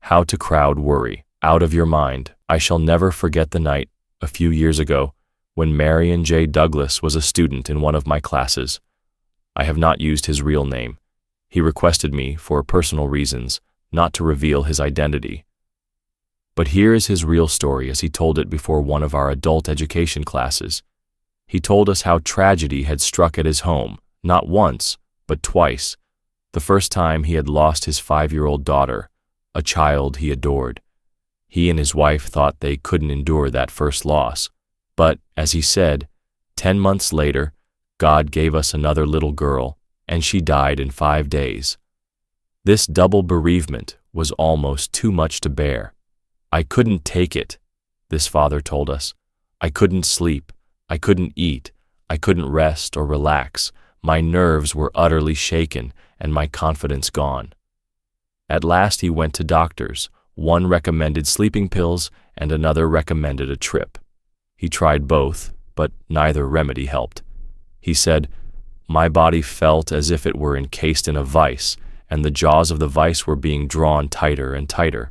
How to crowd worry out of your mind. I shall never forget the night, a few years ago, when Marion J. Douglas was a student in one of my classes. I have not used his real name. He requested me, for personal reasons, not to reveal his identity. But here is his real story as he told it before one of our adult education classes. He told us how tragedy had struck at his home, not once, but twice. The first time he had lost his 5-year-old daughter, a child he adored. He and his wife thought they couldn't endure that first loss. But, as he said, 10 months later, God gave us another little girl, and she died in 5 days. This double bereavement was almost too much to bear. I couldn't take it, this father told us. I couldn't sleep. I couldn't eat. I couldn't rest or relax. My nerves were utterly shaken and my confidence gone. At last he went to doctors. One recommended sleeping pills and another recommended a trip. He tried both, but neither remedy helped. He said, "My body felt as if it were encased in a vice, and the jaws of the vice were being drawn tighter and tighter."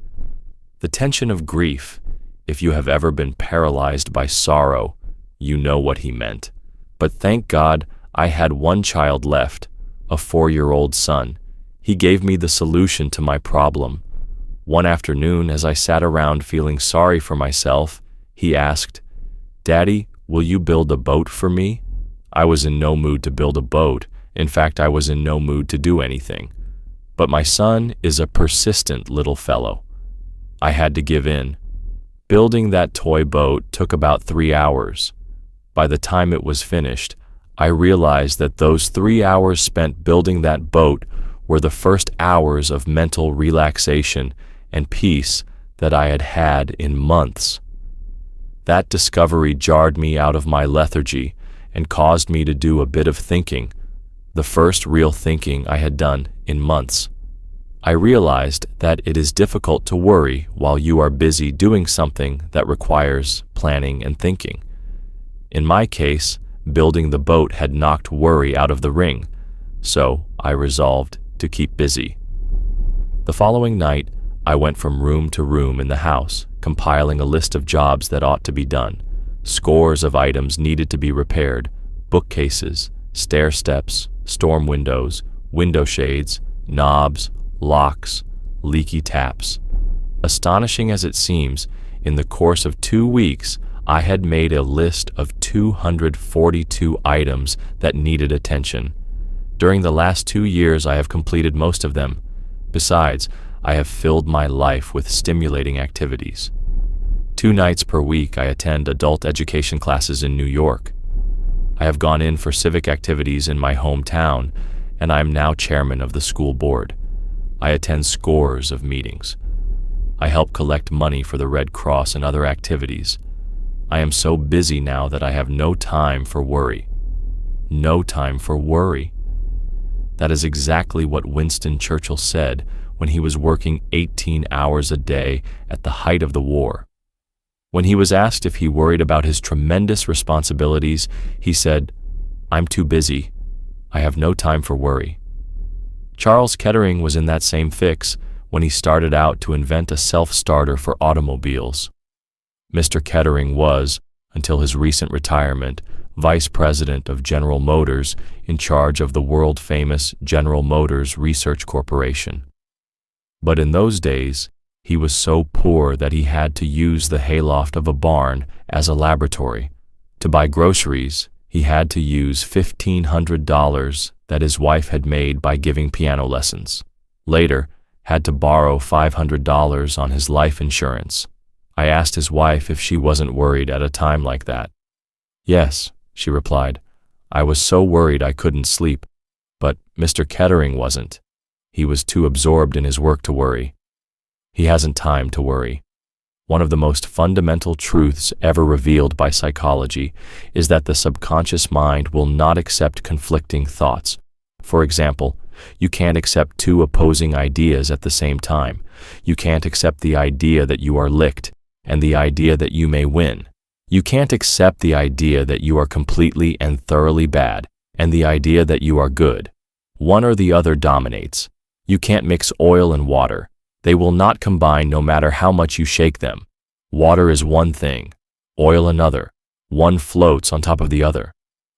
The tension of grief, if you have ever been paralyzed by sorrow, you know what he meant. But thank God I had one child left, a 4-year-old son. He gave me the solution to my problem. One afternoon, as I sat around feeling sorry for myself, he asked, "Daddy, will you build a boat for me?" I was in no mood to build a boat. In fact, I was in no mood to do anything. But my son is a persistent little fellow. I had to give in. Building that toy boat took about 3 hours. By the time it was finished, I realized that those 3 hours spent building that boat were the first hours of mental relaxation and peace that I had had in months. That discovery jarred me out of my lethargy and caused me to do a bit of thinking, the first real thinking I had done in months. I realized that it is difficult to worry while you are busy doing something that requires planning and thinking. In my case, building the boat had knocked worry out of the ring, so I resolved to keep busy. The following night, I went from room to room in the house, compiling a list of jobs that ought to be done. Scores of items needed to be repaired: bookcases, stair steps, storm windows, window shades, knobs, locks, leaky taps. Astonishing as it seems, in the course of 2 weeks, I had made a list of 242 items that needed attention. During the last 2 years, I have completed most of them. Besides, I have filled my life with stimulating activities. 2 nights per week, I attend adult education classes in New York. I have gone in for civic activities in my hometown, and I am now chairman of the school board. I attend scores of meetings. I help collect money for the Red Cross and other activities. I am so busy now that I have no time for worry. No time for worry. That is exactly what Winston Churchill said when he was working 18 hours a day at the height of the war. When he was asked if he worried about his tremendous responsibilities, he said, "I'm too busy. I have no time for worry." Charles Kettering was in that same fix when he started out to invent a self-starter for automobiles. Mr. Kettering was, until his recent retirement, vice president of General Motors in charge of the world-famous General Motors Research Corporation. But in those days, he was so poor that he had to use the hayloft of a barn as a laboratory. To buy groceries, he had to use $1,500 that his wife had made by giving piano lessons. Later, had to borrow $500 on his life insurance. I asked his wife if she wasn't worried at a time like that. "Yes," she replied. "I was so worried I couldn't sleep." But Mr. Kettering wasn't. He was too absorbed in his work to worry. He hasn't time to worry. One of the most fundamental truths ever revealed by psychology is that the subconscious mind will not accept conflicting thoughts. For example, you can't accept 2 opposing ideas at the same time. You can't accept the idea that you are licked and the idea that you may win. You can't accept the idea that you are completely and thoroughly bad and the idea that you are good. One or the other dominates. You can't mix oil and water. They will not combine no matter how much you shake them. Water is one thing, oil another. One floats on top of the other.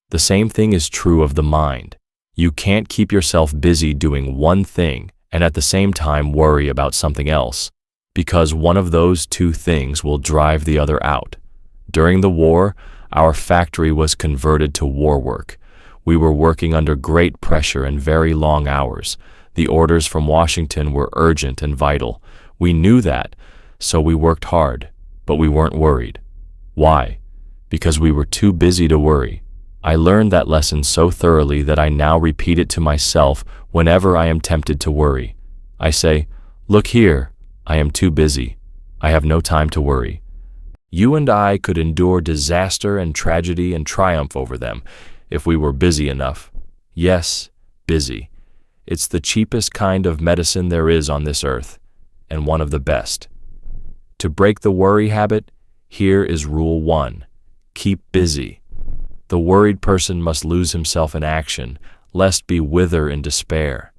The same thing is true of the mind. You can't keep yourself busy doing one thing and at the same time worry about something else, because one of those two things will drive the other out. During the war, our factory was converted to war work. We were working under great pressure and very long hours. The orders from Washington were urgent and vital. We knew that, so we worked hard, but we weren't worried. Why? Because we were too busy to worry. I learned that lesson so thoroughly that I now repeat it to myself whenever I am tempted to worry. I say, "Look here, I am too busy. I have no time to worry." You and I could endure disaster and tragedy and triumph over them if we were busy enough. Yes, busy. It's the cheapest kind of medicine there is on this earth, and one of the best. To break the worry habit, here is rule 1. Keep busy. The worried person must lose himself in action, lest be wither in despair.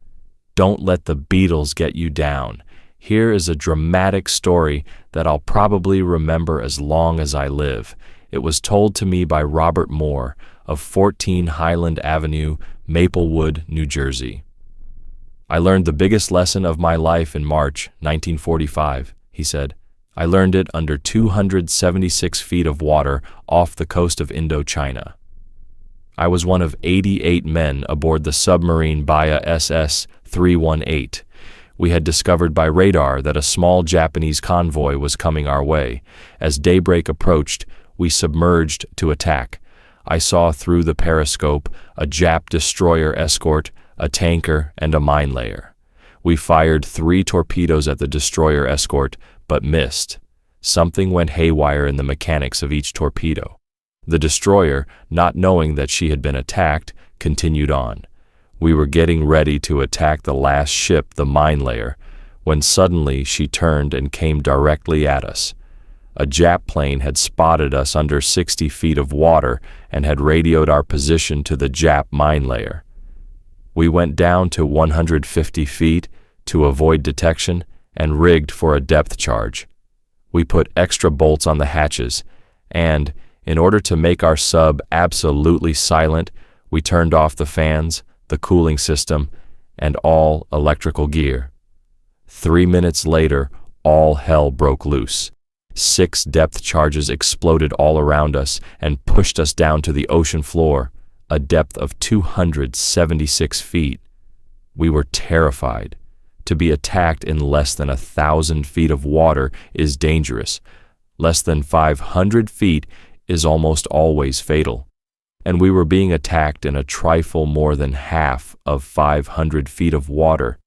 Don't let the Beatles get you down. Here is a dramatic story that I'll probably remember as long as I live. It was told to me by Robert Moore of 14 Highland Avenue, Maplewood, New Jersey. "I learned the biggest lesson of my life in March 1945, he said. I learned it under 276 feet of water off the coast of Indochina. I was one of 88 men aboard the submarine Baya SS-318. We had discovered by radar that a small Japanese convoy was coming our way. As daybreak approached, we submerged to attack. I saw through the periscope a Jap destroyer escort, a tanker, and a mine layer. We fired 3 torpedoes at the destroyer escort, but missed. Something went haywire in the mechanics of each torpedo. The destroyer, not knowing that she had been attacked, continued on. We were getting ready to attack the last ship, the mine layer, when suddenly she turned and came directly at us. A Jap plane had spotted us under 60 feet of water and had radioed our position to the Jap mine layer. We went down to 150 feet to avoid detection and rigged for a depth charge. We put extra bolts on the hatches, and, in order to make our sub absolutely silent, we turned off the fans, the cooling system, and all electrical gear. 3 minutes later, all hell broke loose. 6 depth charges exploded all around us and pushed us down to the ocean floor, a depth of 276 feet. We were terrified. To be attacked in less than 1,000 feet of water is dangerous. Less than 500 feet is almost always fatal. And we were being attacked in a trifle more than half of 500 feet of water,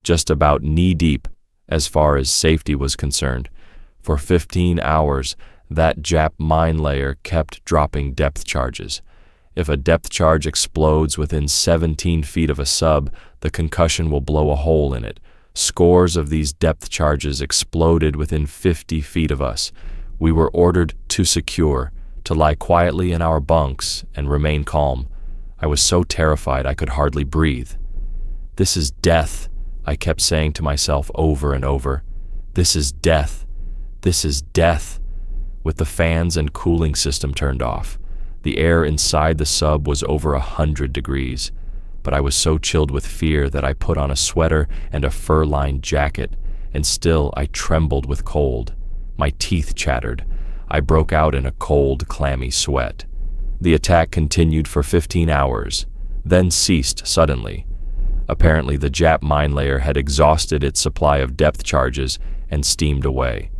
just about knee-deep as far as safety was concerned. For 15 hours, that Jap mine layer kept dropping depth charges. If a depth charge explodes within 17 feet of a sub, the concussion will blow a hole in it. Scores of these depth charges exploded within 50 feet of us. We were ordered to secure, to lie quietly in our bunks and remain calm. I was so terrified I could hardly breathe. "This is death," I kept saying to myself over and over. "This is death. This is death." With the fans and cooling system turned off, the air inside the sub was over 100 degrees, but I was so chilled with fear that I put on a sweater and a fur-lined jacket, and still I trembled with cold. My teeth chattered. I broke out in a cold, clammy sweat. The attack continued for 15 hours, then ceased suddenly. Apparently the Jap mine layer had exhausted its supply of depth charges and steamed away.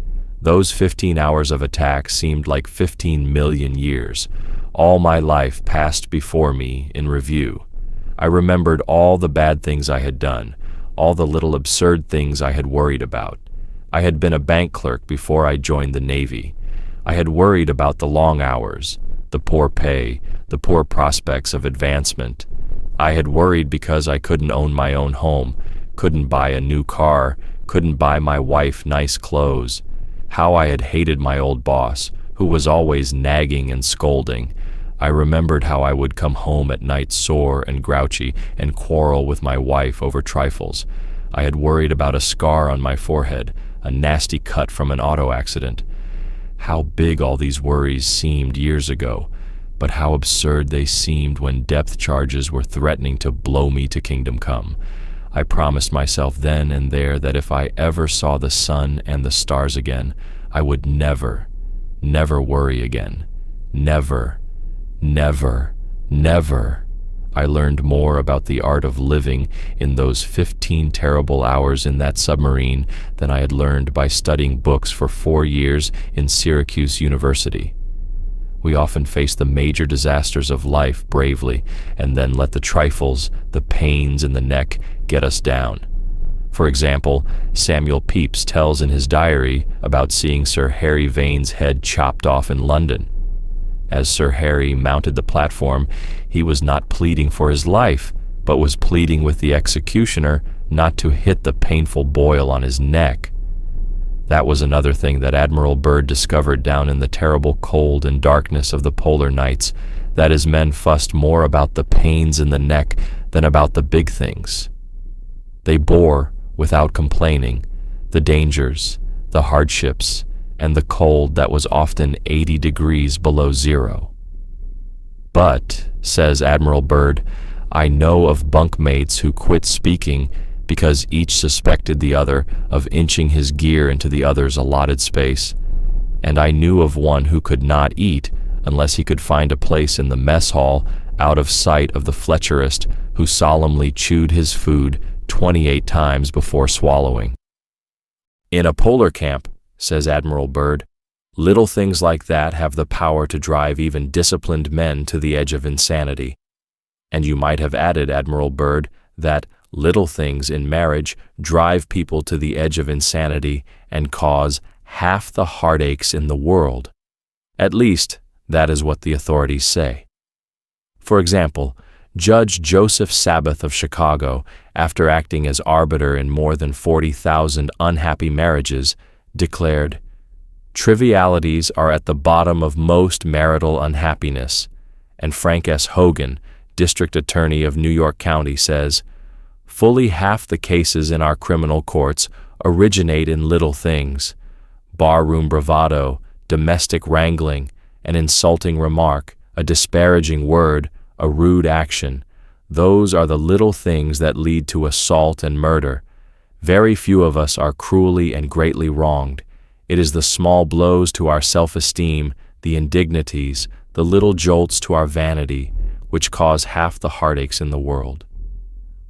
Those 15 hours of attack seemed like 15 million years. All my life passed before me in review. I remembered all the bad things I had done, all the little absurd things I had worried about. I had been a bank clerk before I joined the Navy. I had worried about the long hours, the poor pay, the poor prospects of advancement. I had worried because I couldn't own my own home, couldn't buy a new car, couldn't buy my wife nice clothes. How I had hated my old boss, who was always nagging and scolding. I remembered how I would come home at night sore and grouchy and quarrel with my wife over trifles. I had worried about a scar on my forehead, a nasty cut from an auto accident. How big all these worries seemed years ago, but how absurd they seemed when depth charges were threatening to blow me to kingdom come. I promised myself then and there that if I ever saw the sun and the stars again, I would never worry again. Never, never, never. I learned more about the art of living in those 15 terrible hours in that submarine than I had learned by studying books for 4 years in Syracuse University. We often face the major disasters of life bravely and then let the trifles, the pains in the neck, get us down. For example, Samuel Pepys tells in his diary about seeing Sir Harry Vane's head chopped off in London. As Sir Harry mounted the platform, he was not pleading for his life, but was pleading with the executioner not to hit the painful boil on his neck. That was another thing that Admiral Byrd discovered down in the terrible cold and darkness of the polar nights, that his men fussed more about the pains in the neck than about the big things. They bore, without complaining, the dangers, the hardships, and the cold that was often 80 degrees below zero. But, says Admiral Byrd, I know of bunkmates who quit speaking because each suspected the other of inching his gear into the other's allotted space, and I knew of one who could not eat unless he could find a place in the mess hall out of sight of the Fletcherist who solemnly chewed his food 28 times before swallowing. In a polar camp, says Admiral Byrd, little things like that have the power to drive even disciplined men to the edge of insanity. And you might have added, Admiral Byrd, that little things in marriage drive people to the edge of insanity and cause half the heartaches in the world. At least, that is what the authorities say. For example, Judge Joseph Sabbath of Chicago, after acting as arbiter in more than 40,000 unhappy marriages, declared, "Trivialities are at the bottom of most marital unhappiness." And Frank S. Hogan, District Attorney of New York County, says, "Fully half the cases in our criminal courts originate in little things: barroom bravado, domestic wrangling, an insulting remark, a disparaging word, a rude action. Those are the little things that lead to assault and murder. Very few of us are cruelly and greatly wronged. It is the small blows to our self-esteem, the indignities, the little jolts to our vanity, which cause half the heartaches in the world."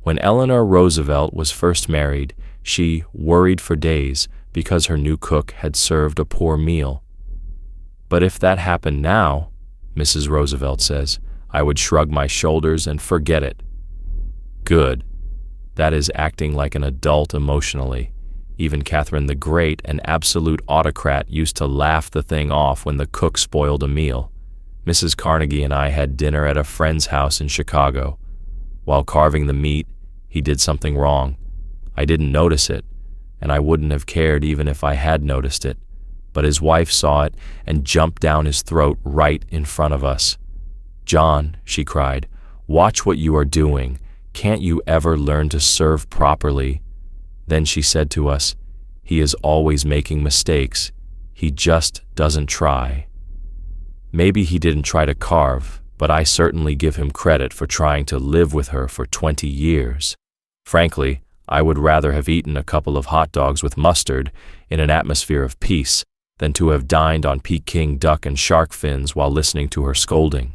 When Eleanor Roosevelt was first married, she worried for days because her new cook had served a poor meal. "But if that happened now," Mrs. Roosevelt says, "I would shrug my shoulders and forget it." Good. That is acting like an adult emotionally. Even Catherine the Great, an absolute autocrat, used to laugh the thing off when the cook spoiled a meal. Mrs. Carnegie and I had dinner at a friend's house in Chicago. While carving the meat, he did something wrong. I didn't notice it, and I wouldn't have cared even if I had noticed it. But his wife saw it and jumped down his throat right in front of us. "John," she cried, "watch what you are doing. Can't you ever learn to serve properly?" Then she said to us, "He is always making mistakes. He just doesn't try." Maybe he didn't try to carve, but I certainly give him credit for trying to live with her for 20 years. Frankly, I would rather have eaten a couple of hot dogs with mustard in an atmosphere of peace than to have dined on Peking duck and shark fins while listening to her scolding.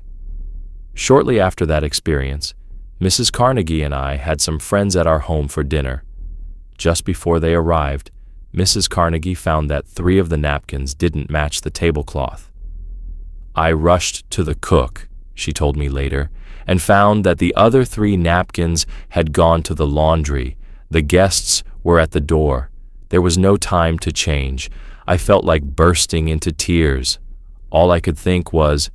Shortly after that experience, Mrs. Carnegie and I had some friends at our home for dinner. Just before they arrived, Mrs. Carnegie found that 3 of the napkins didn't match the tablecloth. "I rushed to the cook," she told me later, "and found that the other 3 napkins had gone to the laundry. The guests were at the door. There was no time to change. I felt like bursting into tears. All I could think was,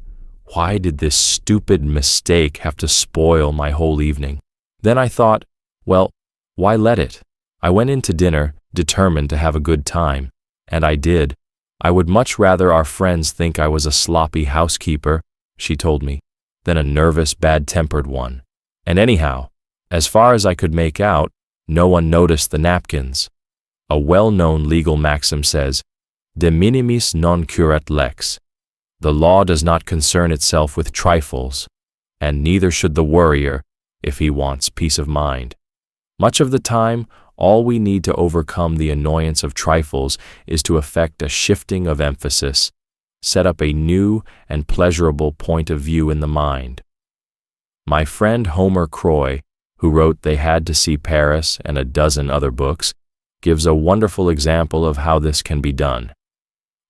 why did this stupid mistake have to spoil my whole evening? Then I thought, well, why let it? I went into dinner determined to have a good time, and I did. I would much rather our friends think I was a sloppy housekeeper," she told me, "than a nervous, bad-tempered one. And anyhow, as far as I could make out, No one noticed the napkins. A well-known legal maxim says, de minimis non curat lex. The law does not concern itself with trifles, and neither should the worrier if he wants peace of mind. Much of the time, all we need to overcome the annoyance of trifles is to effect a shifting of emphasis, set up a new and pleasurable point of view in the mind. My friend Homer Croy, who wrote They Had to See Paris and a dozen other books, gives a wonderful example of how this can be done.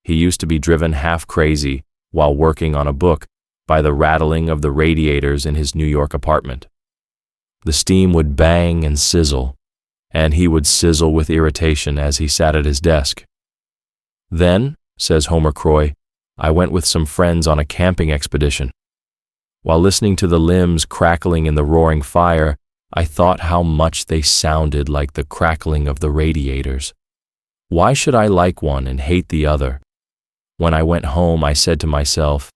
He used to be driven half crazy while working on a book by the rattling of the radiators in his New York apartment. The steam would bang and sizzle, and he would sizzle with irritation as he sat at his desk. Then, says Homer Croy, I went with some friends on a camping expedition. While listening to the limbs crackling in the roaring fire, I thought how much they sounded like the crackling of the radiators. Why should I like one and hate the other? When I went home, I said to myself,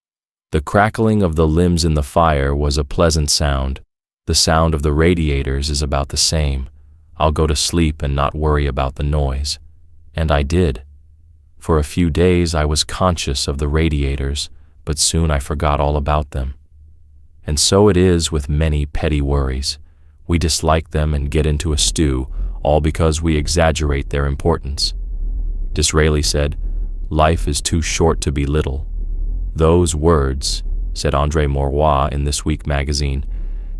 the crackling of the limbs in the fire was a pleasant sound. The sound of the radiators is about the same. I'll go to sleep and not worry about the noise. And I did. For a few days I was conscious of the radiators, but soon I forgot all about them. And so it is with many petty worries. We dislike them and get into a stew, all because we exaggerate their importance. Disraeli said, life is too short to be little. Those words, said André Maurois in This Week magazine,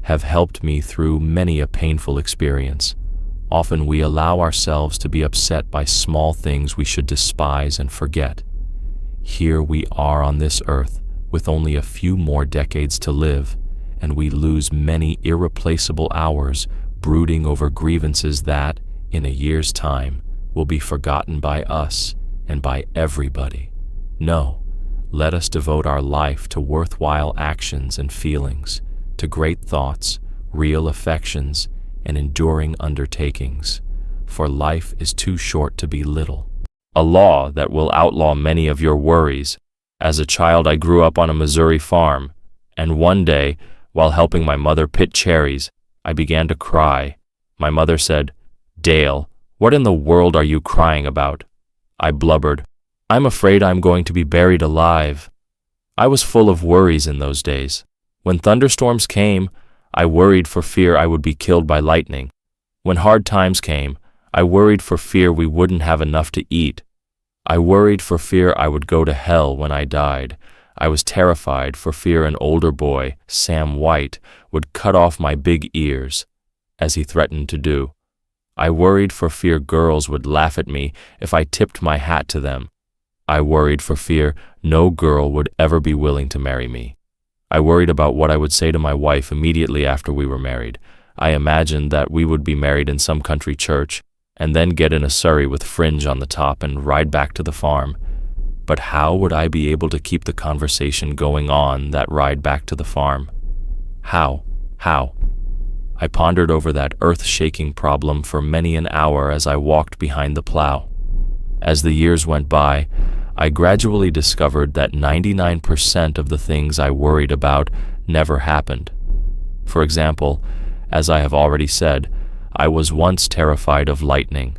have helped me through many a painful experience. Often we allow ourselves to be upset by small things we should despise and forget. Here we are on this earth with only a few more decades to live, and we lose many irreplaceable hours brooding over grievances that, in a year's time, will be forgotten by us and by everybody. No, let us devote our life to worthwhile actions and feelings, to great thoughts, real affections, and enduring undertakings, for life is too short to be little. A law that will outlaw many of your worries. As a child, I grew up on a Missouri farm, and one day, while helping my mother pit cherries, I began to cry. My mother said, "Dale, what in the world are you crying about?" I blubbered, "I'm afraid I'm going to be buried alive." I was full of worries in those days. When thunderstorms came, I worried for fear I would be killed by lightning. When hard times came, I worried for fear we wouldn't have enough to eat. I worried for fear I would go to hell when I died. I was terrified for fear an older boy, Sam White, would cut off my big ears, as he threatened to do. I worried for fear girls would laugh at me if I tipped my hat to them. I worried for fear no girl would ever be willing to marry me. I worried about what I would say to my wife immediately after we were married. I imagined that we would be married in some country church, and then get in a surrey with fringe on the top and ride back to the farm. But how would I be able to keep the conversation going on that ride back to the farm? How? I pondered over that earth-shaking problem for many an hour as I walked behind the plow. As the years went by, I gradually discovered that 99% of the things I worried about never happened. For example, as I have already said, I was once terrified of lightning,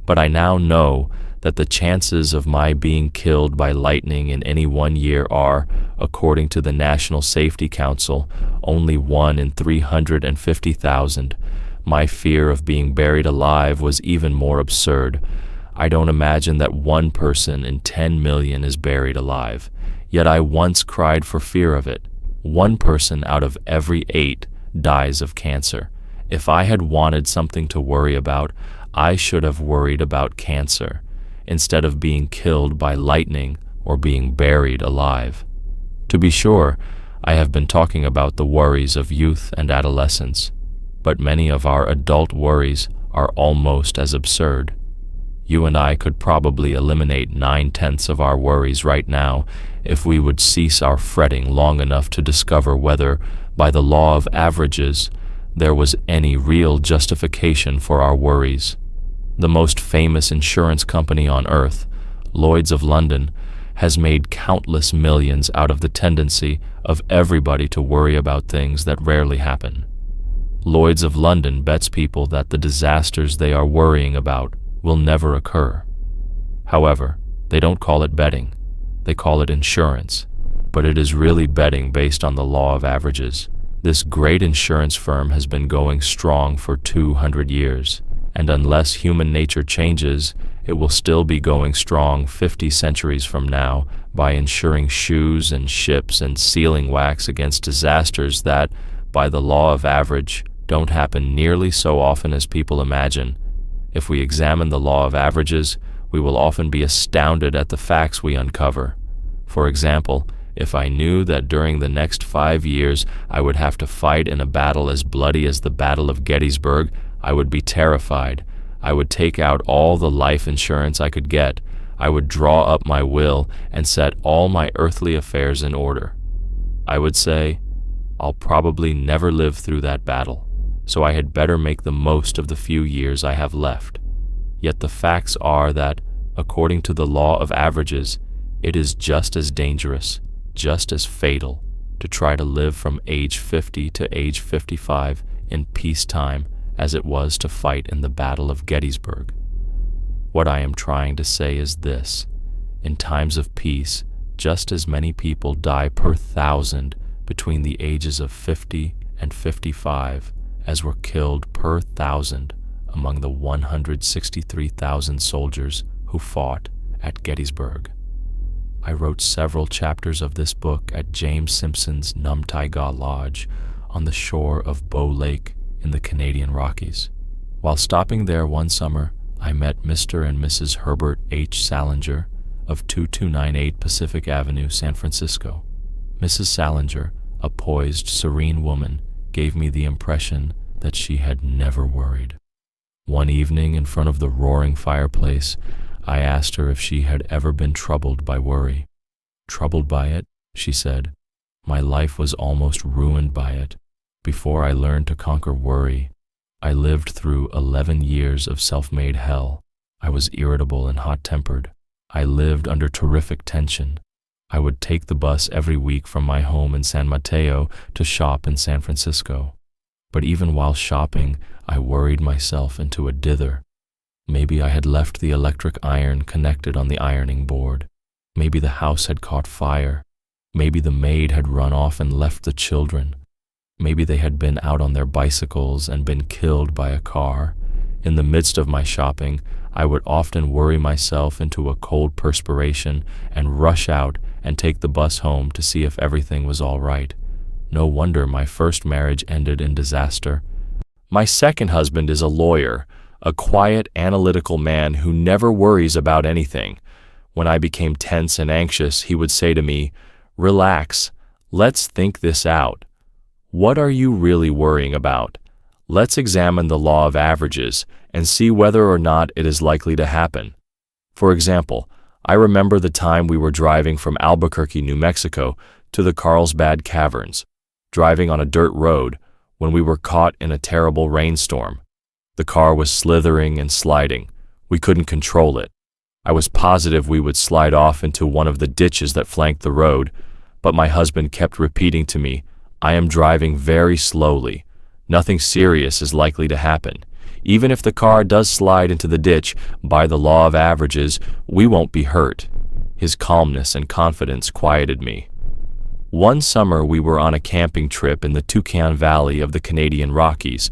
but I now know that the chances of my being killed by lightning in any 1 year are, according to the National Safety Council, only 1 in 350,000. My fear of being buried alive was even more absurd. I don't imagine that 1 person in 10 million is buried alive, yet I once cried for fear of it. 1 person out of every 8 dies of cancer. If I had wanted something to worry about, I should have worried about cancer, instead of being killed by lightning or being buried alive. To be sure, I have been talking about the worries of youth and adolescence, but many of our adult worries are almost as absurd. You and I could probably eliminate 9/10 of our worries right now if we would cease our fretting long enough to discover whether, by the law of averages, there was any real justification for our worries. The most famous insurance company on earth, Lloyd's of London, has made countless millions out of the tendency of everybody to worry about things that rarely happen. Lloyd's of London bets people that the disasters they are worrying about will never occur. However, they don't call it betting, they call it insurance, but it is really betting based on the law of averages. This great insurance firm has been going strong for 200 years, and unless human nature changes, it will still be going strong 50 centuries from now by insuring shoes and ships and sealing wax against disasters that, by the law of average, don't happen nearly so often as people imagine. If we examine the law of averages, we will often be astounded at the facts we uncover. For example, if I knew that during the next 5 years I would have to fight in a battle as bloody as the Battle of Gettysburg, I would be terrified. I would take out all the life insurance I could get. I would draw up my will and set all my earthly affairs in order. I would say, I'll probably never live through that battle, so I had better make the most of the few years I have left. Yet the facts are that, according to the law of averages, it is just as dangerous, just as fatal, to try to live from age 50 to age 55 in peacetime as it was to fight in the Battle of Gettysburg. What I am trying to say is this: in times of peace, just as many people die per 1,000 between the ages of 50 and 55 as were killed per 1,000 among the 163,000 soldiers who fought at Gettysburg. I wrote several chapters of this book at James Simpson's Numtaiga Lodge on the shore of Bow Lake in the Canadian Rockies. While stopping there one summer, I met Mr. and Mrs. Herbert H. Salinger of 2298 Pacific Avenue, San Francisco. Mrs. Salinger, a poised, serene woman, gave me the impression that she had never worried. One evening, in front of the roaring fireplace, I asked her if she had ever been troubled by worry. "Troubled by it?" she said. "My life was almost ruined by it. Before I learned to conquer worry, I lived through 11 years of self-made hell. I was irritable and hot-tempered. I lived under terrific tension. I would take the bus every week from my home in San Mateo to shop in San Francisco. But even while shopping, I worried myself into a dither. Maybe I had left the electric iron connected on the ironing board. Maybe the house had caught fire. Maybe the maid had run off and left the children. Maybe they had been out on their bicycles and been killed by a car. In the midst of my shopping, I would often worry myself into a cold perspiration and rush out and take the bus home to see if everything was all right. No wonder my first marriage ended in disaster. My second husband is a lawyer, a quiet, analytical man who never worries about anything. When I became tense and anxious, he would say to me, "Relax, let's think this out. What are you really worrying about? Let's examine the law of averages and see whether or not it is likely to happen." For example, I remember the time we were driving from Albuquerque, New Mexico, to the Carlsbad Caverns, driving on a dirt road, when we were caught in a terrible rainstorm. The car was slithering and sliding. We couldn't control it. I was positive we would slide off into one of the ditches that flanked the road, but my husband kept repeating to me, "I am driving very slowly. Nothing serious is likely to happen. Even if the car does slide into the ditch, by the law of averages, we won't be hurt." His calmness and confidence quieted me. One summer we were on a camping trip in the Tucson Valley of the Canadian Rockies.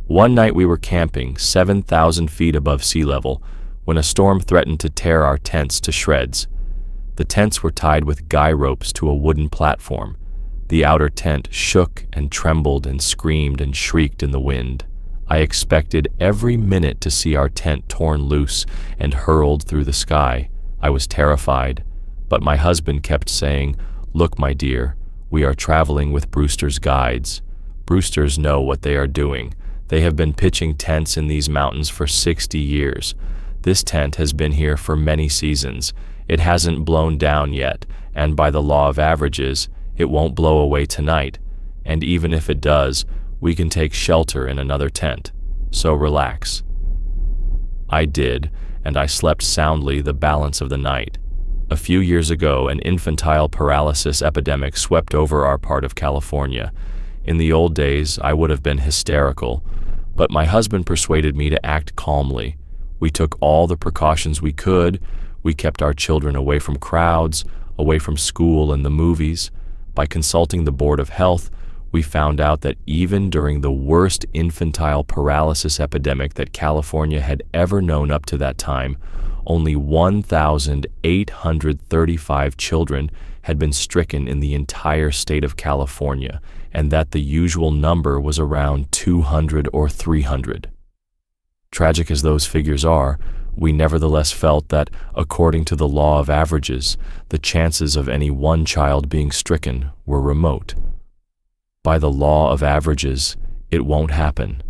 One night we were camping 7,000 feet above sea level when a storm threatened to tear our tents to shreds. The tents were tied with guy ropes to a wooden platform. The outer tent shook and trembled and screamed and shrieked in the wind. I expected every minute to see our tent torn loose and hurled through the sky. I was terrified, but my husband kept saying, "Look, my dear, we are traveling with Brewster's guides. Brewsters know what they are doing. They have been pitching tents in these mountains for 60 years. This tent has been here for many seasons. It hasn't blown down yet, and by the law of averages, it won't blow away tonight. And even if it does, we can take shelter in another tent. So relax." I did, and I slept soundly the balance of the night. A few years ago, an infantile paralysis epidemic swept over our part of California. In the old days, I would have been hysterical, but my husband persuaded me to act calmly. We took all the precautions we could. We kept our children away from crowds, away from school and the movies. By consulting the Board of Health, we found out that even during the worst infantile paralysis epidemic that California had ever known up to that time, only 1,835 children had been stricken in the entire state of California, and that the usual number was around 200 or 300. Tragic as those figures are, we nevertheless felt that, according to the law of averages, the chances of any one child being stricken were remote. By the law of averages, it won't happen.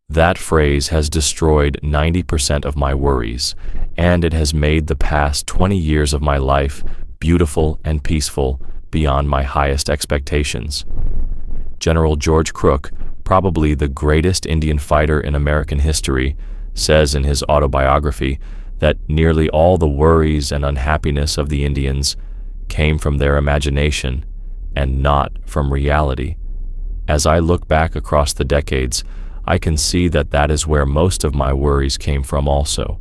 That phrase has destroyed 90% of my worries, and it has made the past 20 years of my life beautiful and peaceful beyond my highest expectations. General George Crook, probably the greatest Indian fighter in American history, says in his autobiography that nearly all the worries and unhappiness of the Indians came from their imagination and not from reality. As I look back across the decades, I can see that that is where most of my worries came from also.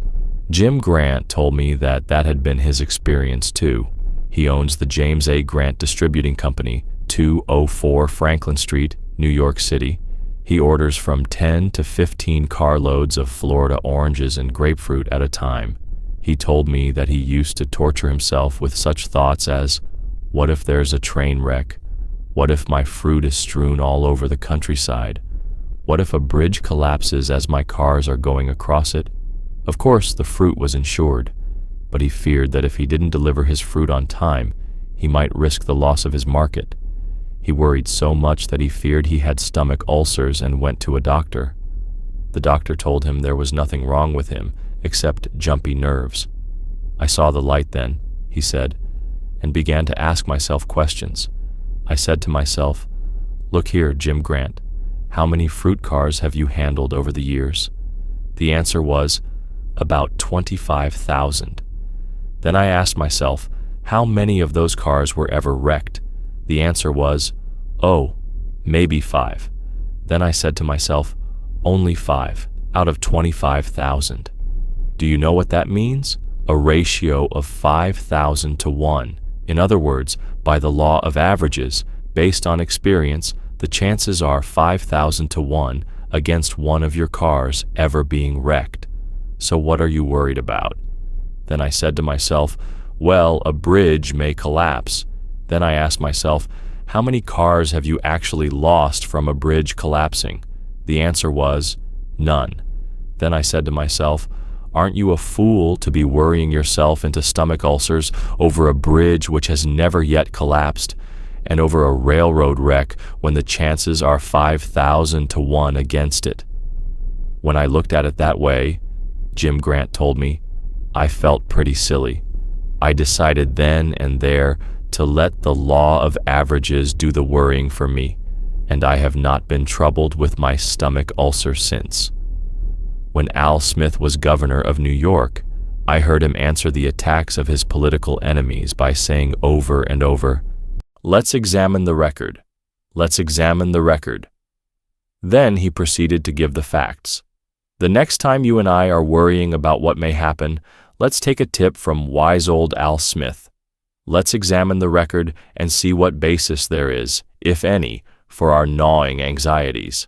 Jim Grant told me that that had been his experience too. He owns the James A. Grant Distributing Company, 204 Franklin Street, New York City. He orders from 10 to 15 carloads of Florida oranges and grapefruit at a time. He told me that he used to torture himself with such thoughts as, what if there's a train wreck? What if my fruit is strewn all over the countryside? What if a bridge collapses as my cars are going across it? Of course, the fruit was insured, but he feared that if he didn't deliver his fruit on time, he might risk the loss of his market. He worried so much that he feared he had stomach ulcers and went to a doctor. The doctor told him there was nothing wrong with him except jumpy nerves. I saw the light then, he said, and began to ask myself questions. I said to myself, look here, Jim Grant, how many fruit cars have you handled over the years? The answer was, about 25,000. Then I asked myself, how many of those cars were ever wrecked? The answer was, oh, maybe 5. Then I said to myself, only 5 out of 25,000. Do you know what that means? A ratio of 5,000 to 1. In other words, by the law of averages, based on experience, the chances are 5,000 to 1 against one of your cars ever being wrecked. So what are you worried about? Then I said to myself, well, a bridge may collapse. Then I asked myself, how many cars have you actually lost from a bridge collapsing? The answer was, none. Then I said to myself, aren't you a fool to be worrying yourself into stomach ulcers over a bridge which has never yet collapsed, and over a railroad wreck when the chances are 5,000 to 1 against it? When I looked at it that way, Jim Grant told me, I felt pretty silly. I decided then and there to let the law of averages do the worrying for me, and I have not been troubled with my stomach ulcer since. When Al Smith was governor of New York, I heard him answer the attacks of his political enemies by saying over and over, let's examine the record. Let's examine the record. Then he proceeded to give the facts. The next time you and I are worrying about what may happen, let's take a tip from wise old Al Smith. Let's examine the record and see what basis there is, if any, for our gnawing anxieties.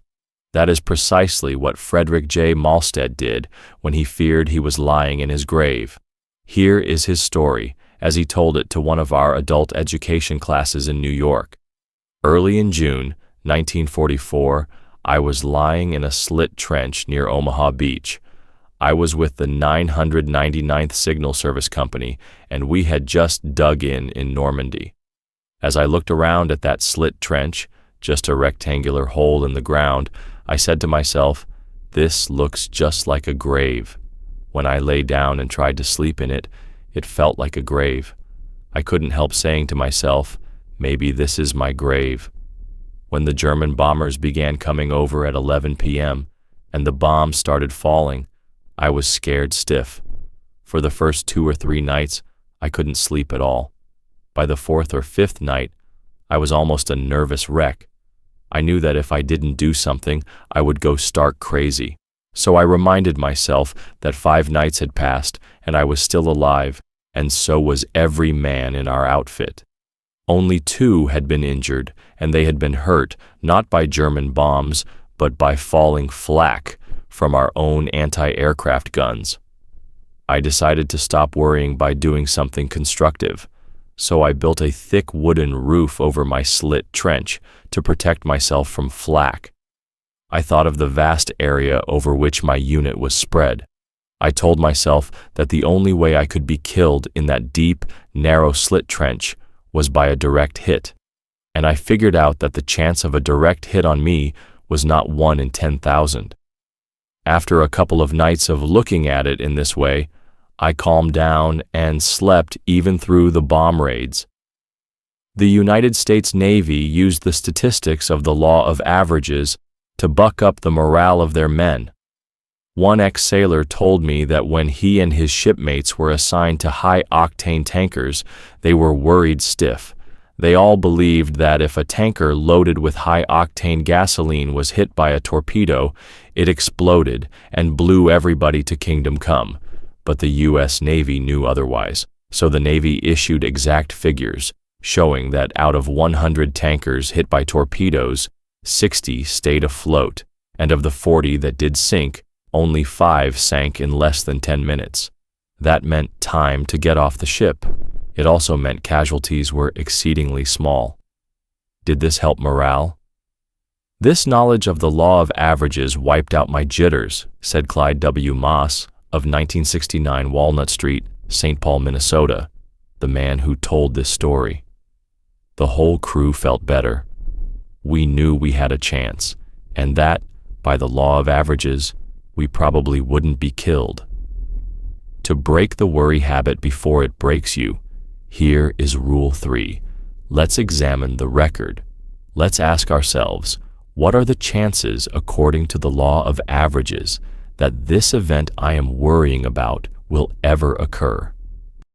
That is precisely what Frederick J. Malstead did when he feared he was lying in his grave. Here is his story, as he told it to one of our adult education classes in New York. Early in June 1944, I was lying in a slit trench near Omaha Beach. I was with the 999th Signal Service Company, and we had just dug in Normandy. As I looked around at that slit trench, just a rectangular hole in the ground, I said to myself, this looks just like a grave. When I lay down and tried to sleep in it, it felt like a grave. I couldn't help saying to myself, maybe this is my grave. When the German bombers began coming over at 11 p.m. and the bombs started falling, I was scared stiff. For the first 2 or 3 nights, I couldn't sleep at all. By the 4th or 5th night, I was almost a nervous wreck. I knew that if I didn't do something, I would go stark crazy. So I reminded myself that 5 nights had passed and I was still alive, and so was every man in our outfit. Only 2 had been injured, and they had been hurt not by German bombs, but by falling flak from our own anti-aircraft guns. I decided to stop worrying by doing something constructive, so I built a thick wooden roof over my slit trench to protect myself from flak. I thought of the vast area over which my unit was spread. I told myself that the only way I could be killed in that deep, narrow slit trench was by a direct hit, and I figured out that the chance of a direct hit on me was not 1 in 10,000. After a couple of nights of looking at it in this way, I calmed down and slept even through the bomb raids. The United States Navy used the statistics of the law of averages to buck up the morale of their men. One ex-sailor told me that when he and his shipmates were assigned to high-octane tankers, they were worried stiff. They all believed that if a tanker loaded with high-octane gasoline was hit by a torpedo, it exploded and blew everybody to kingdom come. But the U.S. Navy knew otherwise, so the Navy issued exact figures, showing that out of 100 tankers hit by torpedoes, 60 stayed afloat, and of the 40 that did sink, only 5 sank in less than 10 minutes. That meant time to get off the ship. It also meant casualties were exceedingly small. Did this help morale? This knowledge of the law of averages wiped out my jitters, said Clyde W. Moss of 1969 Walnut Street, St. Paul, Minnesota, the man who told this story. The whole crew felt better. We knew we had a chance, and that, by the law of averages, we probably wouldn't be killed. To break the worry habit before it breaks you, here is Rule 3. Let's examine the record. Let's ask ourselves, what are the chances, according to the law of averages, that this event I am worrying about will ever occur?